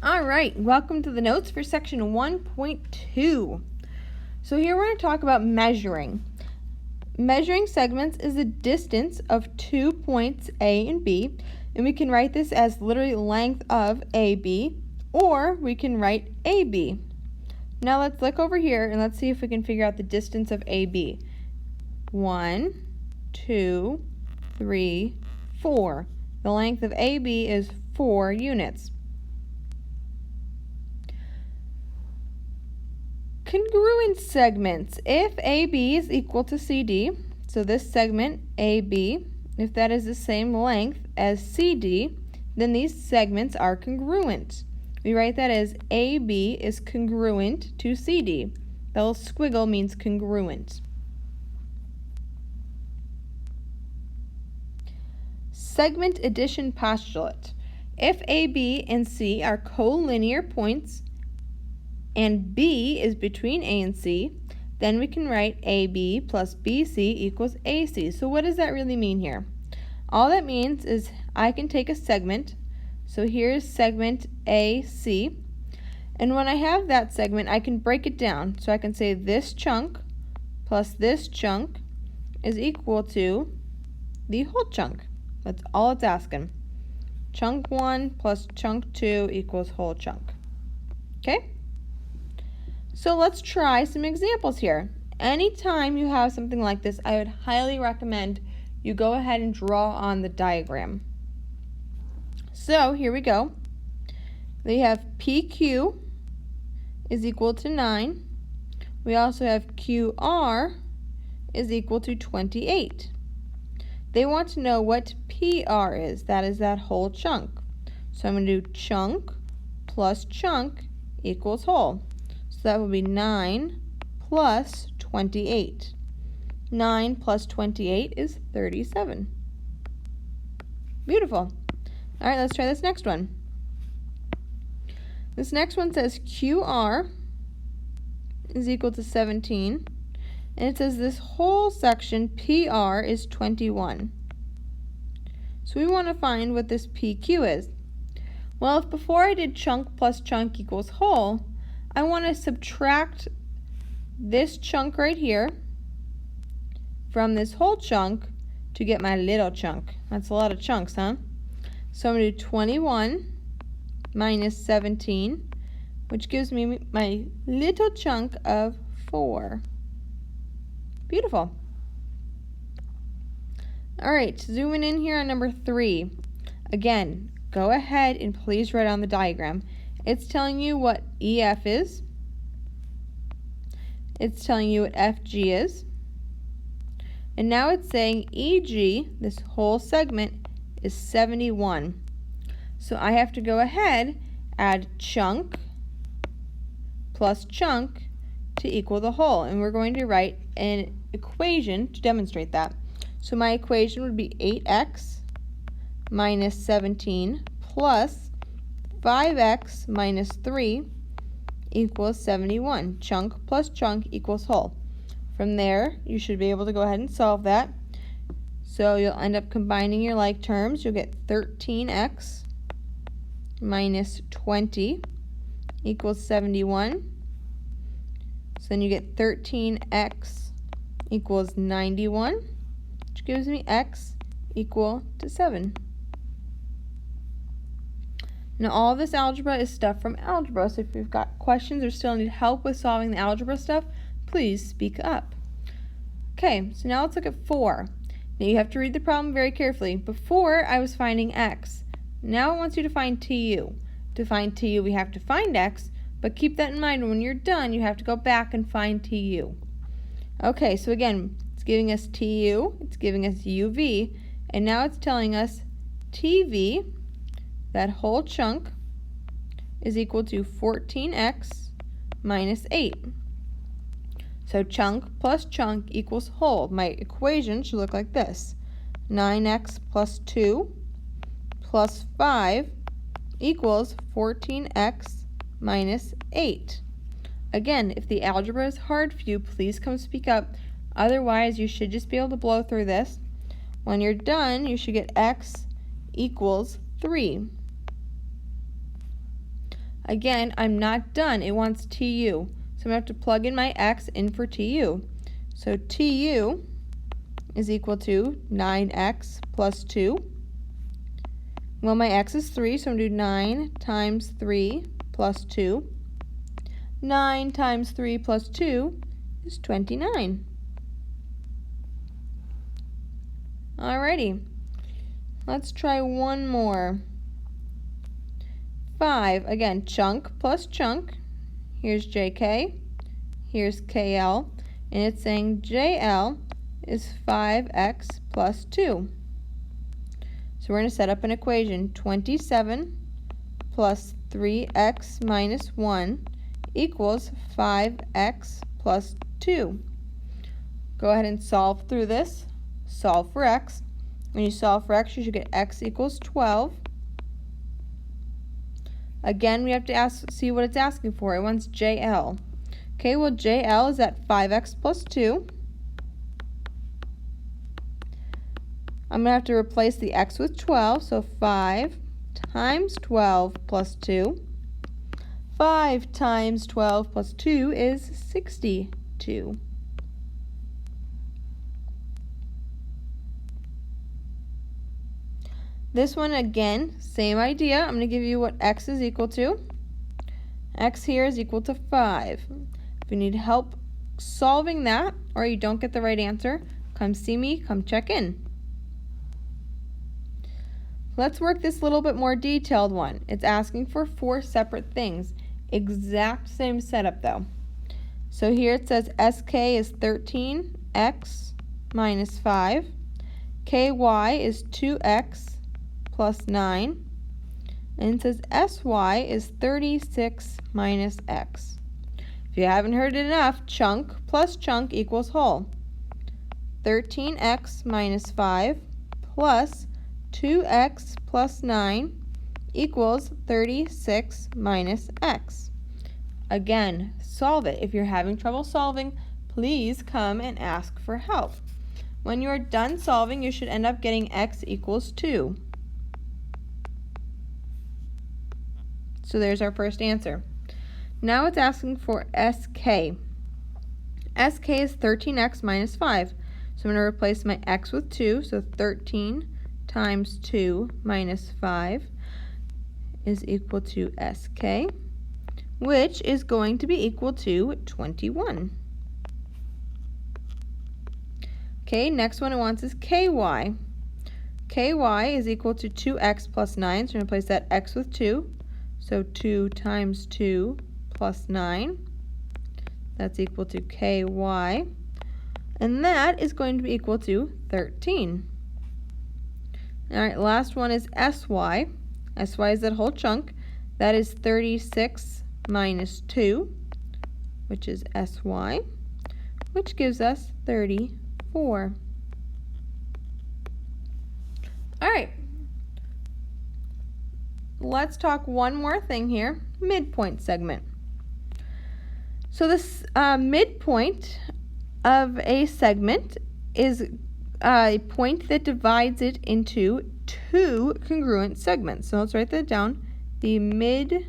All right, welcome to the notes for section 1.2. So here we're going to talk about measuring. Measuring segments is the distance of 2 points A and B, and we can write this as literally length of AB, or we can write AB. Now let's look over here and let's see if we can figure out the distance of AB. 1, 2, 3, 4. The length of AB is 4 units. Congruent segments. If AB is equal to CD, so this segment AB, if that is the same length as CD, then these segments are congruent. We write that as AB is congruent to CD. The little squiggle means congruent. Segment addition postulate. If AB and C are collinear points, and B is between A and C, then we can write AB plus BC equals AC. So what does that really mean here? All that means is I can take a segment, so here's segment AC, and when I have that segment, I can break it down. So I can say this chunk plus this chunk is equal to the whole chunk. That's all it's asking. Chunk 1 plus chunk 2 equals whole chunk. Okay? So let's try some examples here. Anytime you have something like this, I would highly recommend you go ahead and draw on the diagram. So here we go. We have PQ is equal to 9. We also have QR is equal to 28. They want to know what PR is. That is that whole chunk. So I'm going to do chunk plus chunk equals whole. So that would be 9 plus 28. 9 plus 28 is 37. Beautiful. All right, let's try this next one. This next one says QR is equal to 17. And it says this whole section PR is 21. So we want to find what this PQ is. Well, if before I did chunk plus chunk equals whole, I want to subtract this chunk right here from this whole chunk to get my little chunk. That's a lot of chunks, huh? So I'm going to do 21 minus 17, which gives me my little chunk of 4. Beautiful. All right, zooming in here on number 3. Again, go ahead and please write on the diagram. It's telling you what EF is. It's telling you what FG is. And now it's saying EG, this whole segment, is 71. So I have to go ahead, add chunk plus chunk to equal the whole. And we're going to write an equation to demonstrate that. So my equation would be 8x minus 17 plus 5x minus 3 equals 71. Chunk plus chunk equals whole. From there, you should be able to go ahead and solve that. So you'll end up combining your like terms. You'll get 13x minus 20 equals 71. So then you get 13x equals 91, which gives me x equal to 7. Now all of this algebra is stuff from algebra, so if you've got questions or still need help with solving the algebra stuff, please speak up. Okay, so now let's look at 4. Now you have to read the problem very carefully. Before, I was finding x. Now it wants you to find TU. To find TU, we have to find x, but keep that in mind. When you're done, you have to go back and find TU. Okay, so again, it's giving us TU, it's giving us UV, and now it's telling us TV, that whole chunk, is equal to 14x minus 8. So chunk plus chunk equals whole. My equation should look like this. 9x plus 2 plus 5 equals 14x minus 8. Again, if the algebra is hard for you, please come speak up. Otherwise, you should just be able to blow through this. When you're done, you should get x equals 3. Again, I'm not done. It wants TU. So I'm going to have to plug in my x in for TU. So TU is equal to 9x plus 2. Well, my x is 3, so I'm going to do 9 times 3 plus 2. 9 times 3 plus 2 is 29. Alrighty, let's try one more. 5, again, chunk plus chunk. Here's JK, here's KL, and it's saying JL is 5x plus 2. So we're going to set up an equation. 27 plus 3x minus 1 equals 5x plus 2. Go ahead and solve through this. Solve for x. When you solve for x, you should get x equals 12. Again, we have to see what it's asking for. It wants JL. Okay, well, JL is at 5x plus 2. I'm going to have to replace the x with 12, so 5 times 12 plus 2. 5 times 12 plus 2 is 62. This one, again, same idea. I'm going to give you what x is equal to. X here is equal to 5. If you need help solving that, or you don't get the right answer, come see me, come check in. Let's work this little bit more detailed one. It's asking for 4 separate things. Exact same setup though. So here it says SK is 13x minus 5. KY is 2x plus 9. And it says SY is 36 minus x. If you haven't heard it enough, chunk plus chunk equals whole. 13x minus 5 plus 2x plus 9 equals 36 minus x. Again, solve it. If you're having trouble solving, please come and ask for help. When you're done solving, you should end up getting x equals 2. So there's our first answer. Now it's asking for SK. SK is 13x minus 5. So I'm going to replace my x with 2, so 13 times 2 minus 5 is equal to SK, which is going to be equal to 21. Okay, next one it wants is KY. KY is equal to 2x plus 9, so we're going to replace that x with 2. So 2 times 2 plus 9, that's equal to KY. And that is going to be equal to 13. All right, last one is SY. SY is that whole chunk. That is 36 minus 2, which is SY, which gives us 34. All right. Let's talk one more thing here, midpoint segment. So this midpoint of a segment is a point that divides it into 2 congruent segments. So let's write that down. The midpoint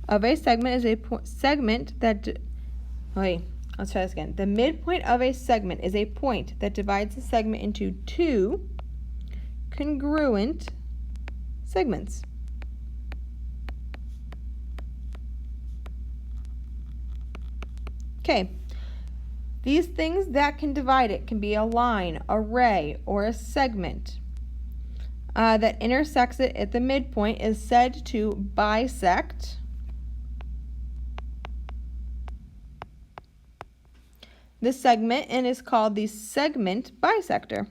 of a segment is a segment that, let's try this again. The midpoint of a segment is a point that divides the segment into 2 congruent segments. Okay, these things that can divide it can be a line, a ray, or a segment that intersects it at the midpoint is said to bisect the segment and is called the segment bisector.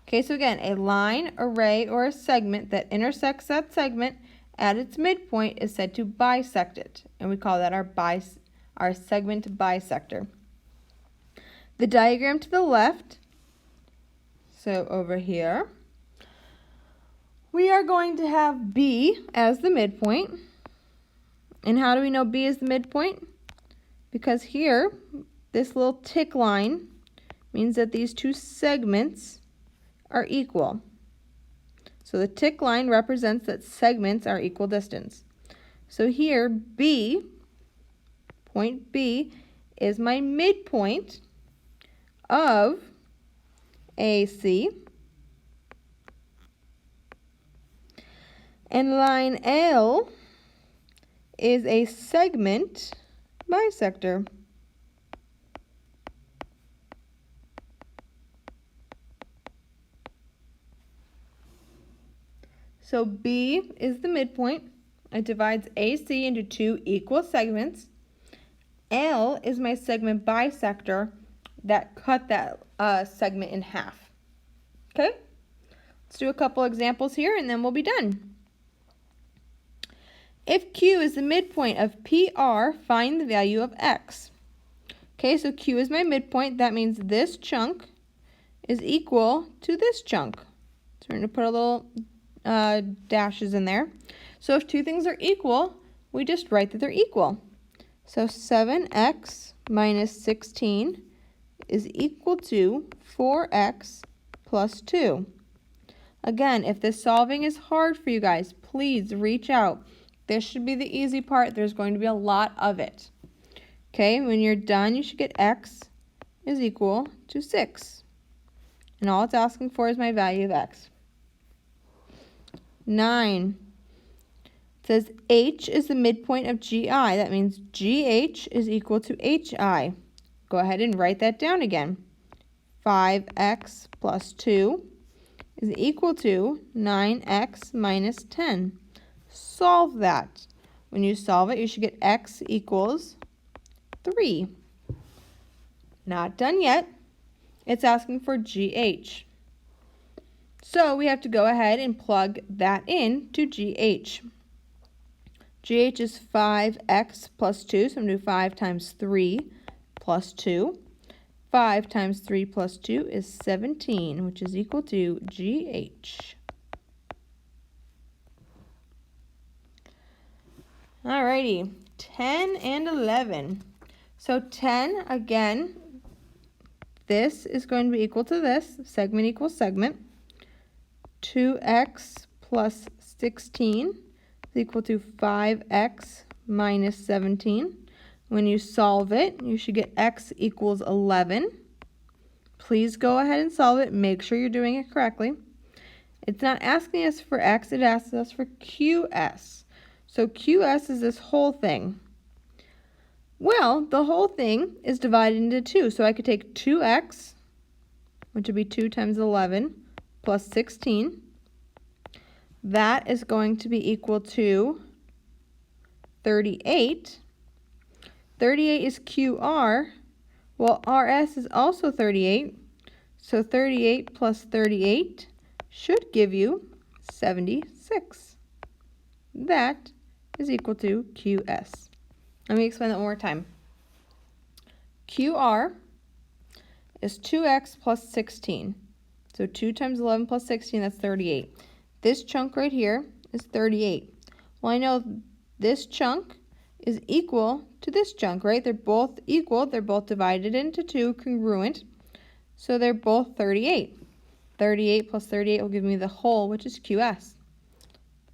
Okay, so again, a line, a ray, or a segment that intersects that segment at its midpoint is said to bisect it, and we call that our segment bisector. The diagram to the left, so over here, we are going to have B as the midpoint, And how do we know B is the midpoint? Because here, this little tick line means that these two segments are equal. So the tick line represents that segments are equal distance. So here, B, point B, is my midpoint of AC. And line L is a segment bisector. So B is the midpoint. It divides AC into two equal segments. L is my segment bisector that cut that segment in half. Okay? Let's do a couple examples here and then we'll be done. If Q is the midpoint of PR, find the value of X. Okay, so Q is my midpoint. That means this chunk is equal to this chunk. So we're going to put a little dashes in there. So if two things are equal, we just write that they're equal. So 7x minus 16 is equal to 4x plus 2. Again, if this solving is hard for you guys, please reach out. This should be the easy part. There's going to be a lot of it. Okay, when you're done, you should get x is equal to 6. And all it's asking for is my value of x. 9. It says h is the midpoint of GI. That means GH is equal to HI. Go ahead and write that down again. 5x plus 2 is equal to 9x minus 10. Solve that. When you solve it, you should get x equals 3. Not done yet. It's asking for GH. So we have to go ahead and plug that in to GH. GH is 5x plus 2, so I'm going to do 5 times 3 plus 2. 5 times 3 plus 2 is 17, which is equal to GH. Alrighty, 10 and 11. So 10, again, this is going to be equal to this, segment equals segment. 2x plus 16 is equal to 5x minus 17. When you solve it, you should get x equals 11. Please go ahead and solve it. Make sure you're doing it correctly. It's not asking us for x, it asks us for QS. So QS is this whole thing. Well, the whole thing is divided into 2. So I could take 2x, which would be 2 times 11, plus 16. That is going to be equal to 38. 38 is QR. Well, RS is also 38. So 38 plus 38 should give you 76. That is equal to QS. Let me explain that one more time. QR is 2x plus 16. So 2 times 11 plus 16, that's 38. This chunk right here is 38. Well, I know this chunk is equal to this chunk, right? They're both equal. They're both divided into 2, congruent. So they're both 38. 38 plus 38 will give me the whole, which is QS.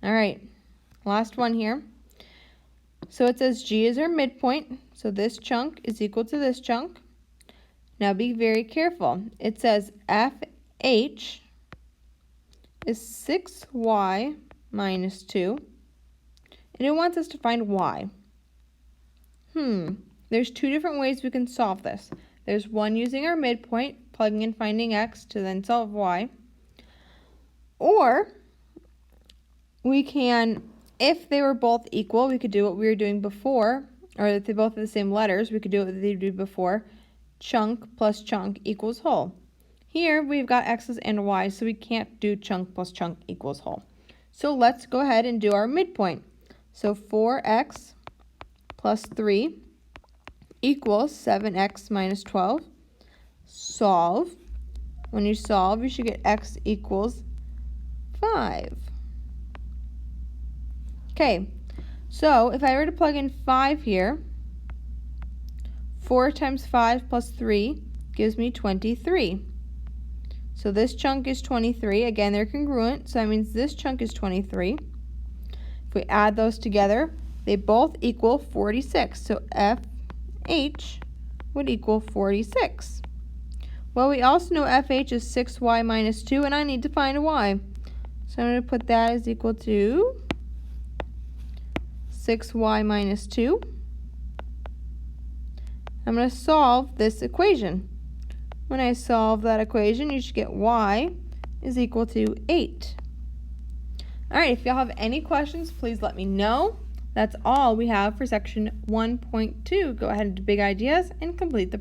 All right, last one here. So it says G is our midpoint. So this chunk is equal to this chunk. Now be very careful. It says FH is 6y minus 2. And it wants us to find y. There's two different ways we can solve this. There's one using our midpoint, plugging and finding x to then solve y. Or we can, if they were both equal, we could do what we were doing before, or if they both have the same letters, we could do what they did before. Chunk plus chunk equals whole. Here we've got x's and y's, so we can't do chunk plus chunk equals whole. So let's go ahead and do our midpoint. So 4x plus 3 equals 7x minus 12. Solve. When you solve, you should get x equals 5. Okay, So if I were to plug in 5 here, 4 times 5 plus 3 gives me 23. So this chunk is 23. Again, they're congruent, so that means this chunk is 23. If we add those together, they both equal 46. So FH would equal 46. Well, we also know FH is 6y minus 2, and I need to find a y. So I'm going to put that as equal to 6y minus 2. I'm going to solve this equation. When I solve that equation, you should get y is equal to 8. All right, if y'all have any questions, please let me know. That's all we have for section 1.2. Go ahead and do big ideas and complete the